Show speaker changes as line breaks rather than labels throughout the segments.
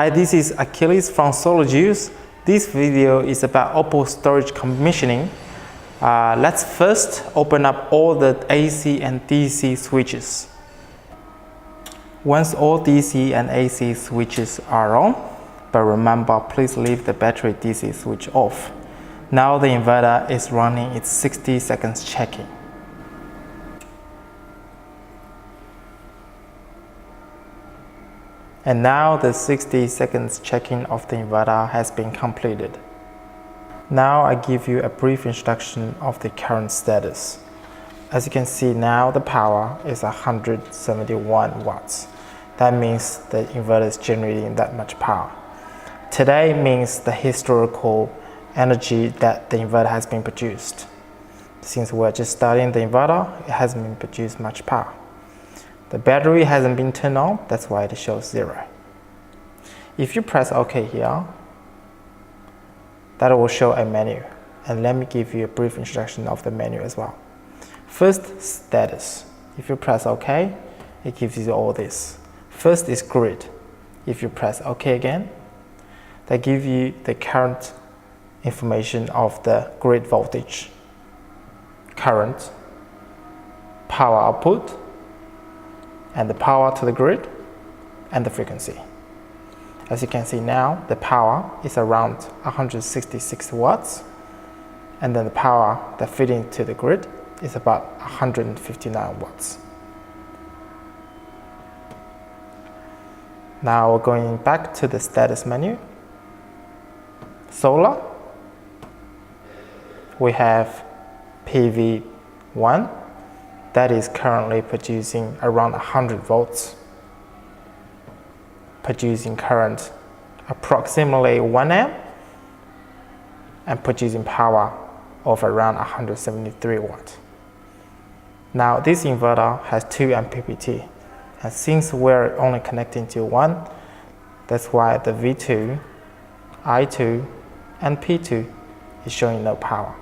Hi, this is Achilles from Storage. This video is about Opal Storage commissioning. Let's first open up all the AC and DC switches. Once all DC and AC switches are on, but remember, please leave the battery DC switch off. Now the inverter is running its 60 seconds checking. And now the 60 seconds checking of the inverter has been completed. Now I give you a brief introduction of the current status. As you can see now, the power is 171 watts. That means the inverter is generating that much power. Today means the historical energy that the inverter has been produced. Since we're just starting the inverter, it hasn't been produced much power. The battery hasn't been turned on, that's why it shows 0. If you press OK here, that will show a menu. And let me give you a brief introduction of the menu as well. First, status. If you press OK, it gives you all this. First is grid. If you press OK again, that gives you the current information of the grid voltage, current, power output, and the power to the grid, and the frequency. As you can see now, the power is around 166 watts, and then the power that feeds into the grid is about 159 watts. Now we're going back to the status menu. Solar, we have PV1, that is currently producing around 100 volts, producing current approximately 1 amp and producing power of around 173 watts. Now this inverter has 2 MPPT, and since we're only connecting to one, that's why the V2, I2 and P2 is showing no power.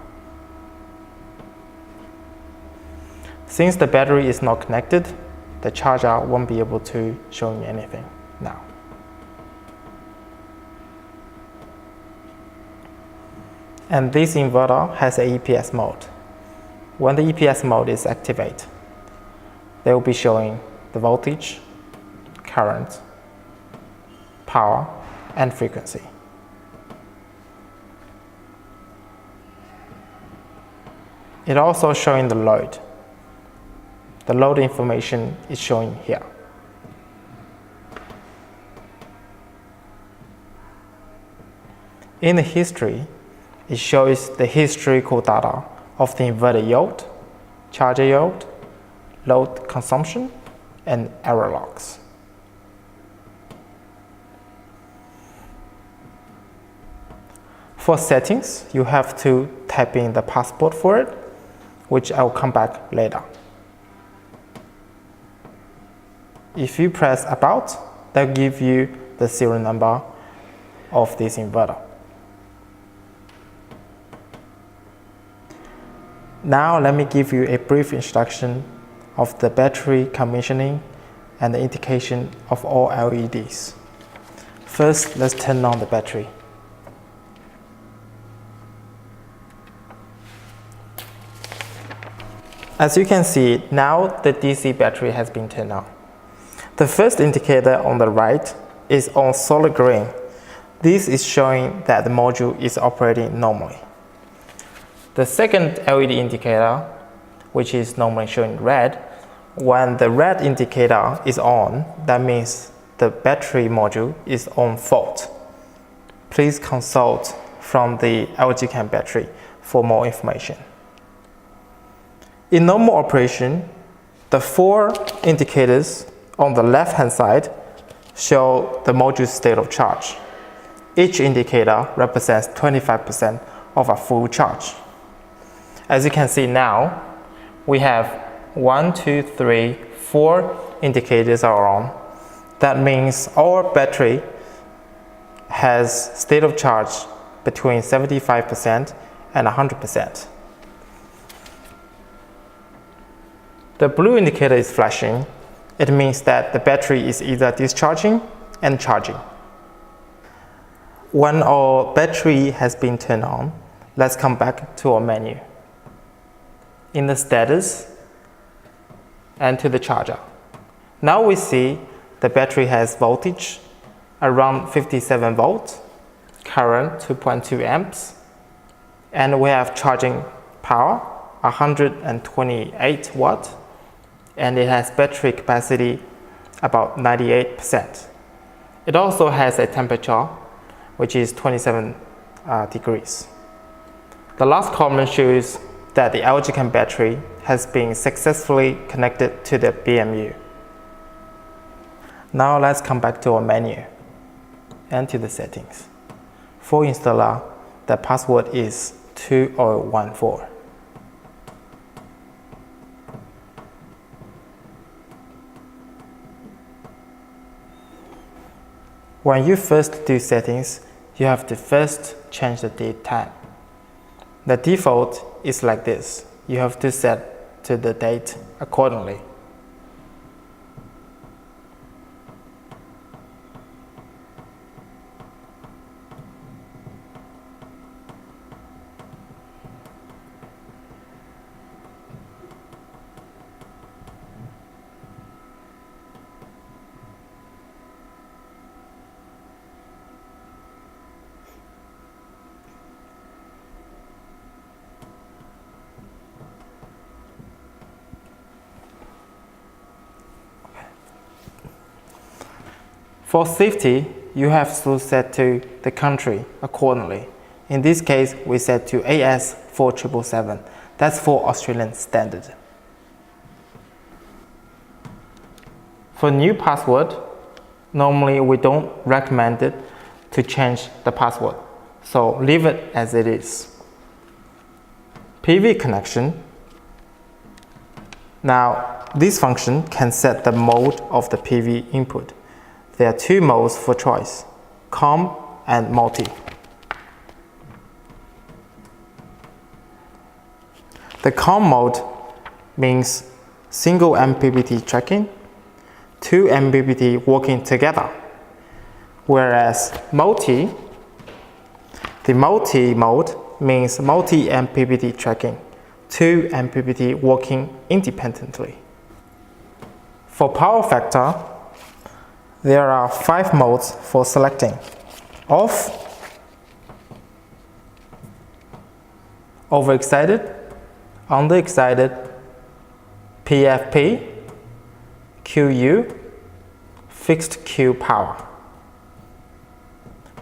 Since the battery is not connected, the charger won't be able to show me anything now. And this inverter has an EPS mode. When the EPS mode is activated, they will be showing the voltage, current, power, and frequency. It also showing the load. The load information is showing here. In the history, it shows the historical data of the inverter yield, charger yield, load consumption, and error logs. For settings, you have to type in the password for it, which I will come back later. If you press About, that will give you the serial number of this inverter. Now let me give you a brief introduction of the battery commissioning and the indication of all LEDs. First, let's turn on the battery. As you can see, now the DC battery has been turned on. The first indicator on the right is on solid green. This is showing that the module is operating normally. The second LED indicator, which is normally showing red, when the red indicator is on, that means the battery module is on fault. Please consult from the LG Chem battery for more information. In normal operation, the 4 indicators on the left-hand side show the module's state of charge. Each indicator represents 25% of a full charge. As you can see now, we have 1, 2, 3, 4 indicators are on. That means our battery has state of charge between 75% and 100%. The blue indicator is flashing. It means that the battery is either discharging and charging. When our battery has been turned on, let's come back to our menu. In the status and to the charger. Now we see the battery has voltage around 57 volts, current 2.2 amps, and we have charging power 128 watt, and it has battery capacity about 98%. It also has a temperature which is 27 degrees. The last column shows that the LG battery has been successfully connected to the BMU. Now let's come back to our menu and to the settings. For installer, the password is 2014. When you first do settings, you have to first change the date time. The default is like this. You have to set to the date accordingly. For safety, you have to set to the country accordingly. In this case, we set to AS 4777. That's for Australian standard. For new password, normally we don't recommend it to change the password, so leave it as it is. PV connection. Now, this function can set the mode of the PV input. There are two modes for choice, COM and multi. The COM mode means single MPPT tracking, two MPPT working together, whereas the multi mode means multi MPPT tracking, two MPPT working independently. For power factor, there are 5 modes for selecting: off, overexcited, underexcited, PFP, QU, fixed Q power.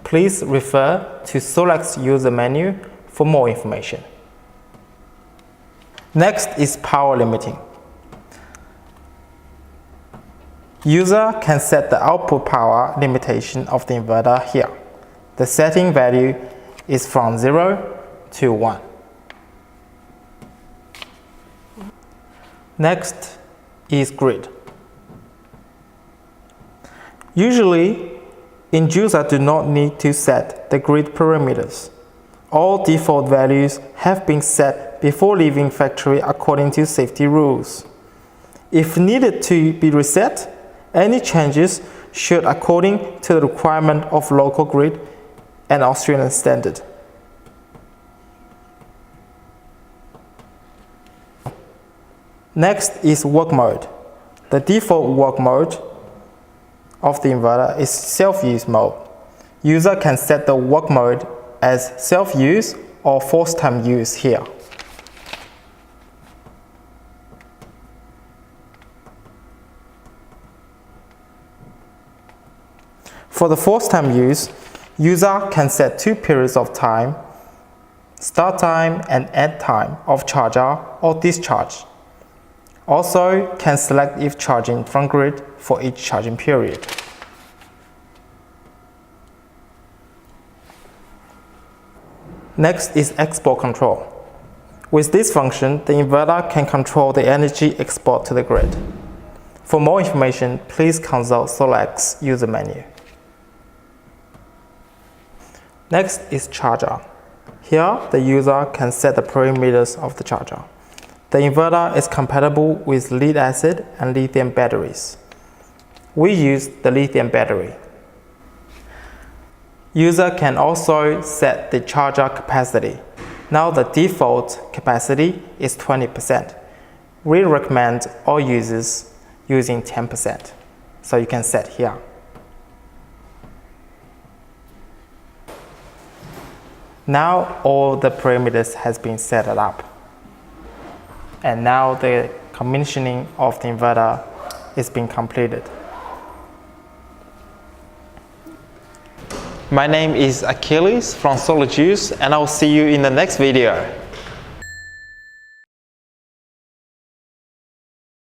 Please refer to Solex user menu for more information. Next is power limiting. User can set the output power limitation of the inverter here. The setting value is from 0 to 1. Next is grid. Usually, end user do not need to set the grid parameters. All default values have been set before leaving factory according to safety rules. If needed to be reset, any changes should according to the requirement of local grid and Australian standard. Next is work mode. The default work mode of the inverter is self-use mode. User can set the work mode as self-use or forced time use here. For the forced time use, user can set 2 periods of time, start time and end time of charger or discharge. Also can select if charging from grid for each charging period. Next is export control. With this function, the inverter can control the energy export to the grid. For more information, please consult Solex user menu. Next is charger. Here, the user can set the parameters of the charger. The inverter is compatible with lead acid and lithium batteries. We use the lithium battery. User can also set the charger capacity. Now the default capacity is 20%. We recommend all users using 10%. So you can set here. Now all the parameters has been set up. And now the commissioning of the inverter is being completed.
My name is Achilles from Storage, and I'll see you in the next video.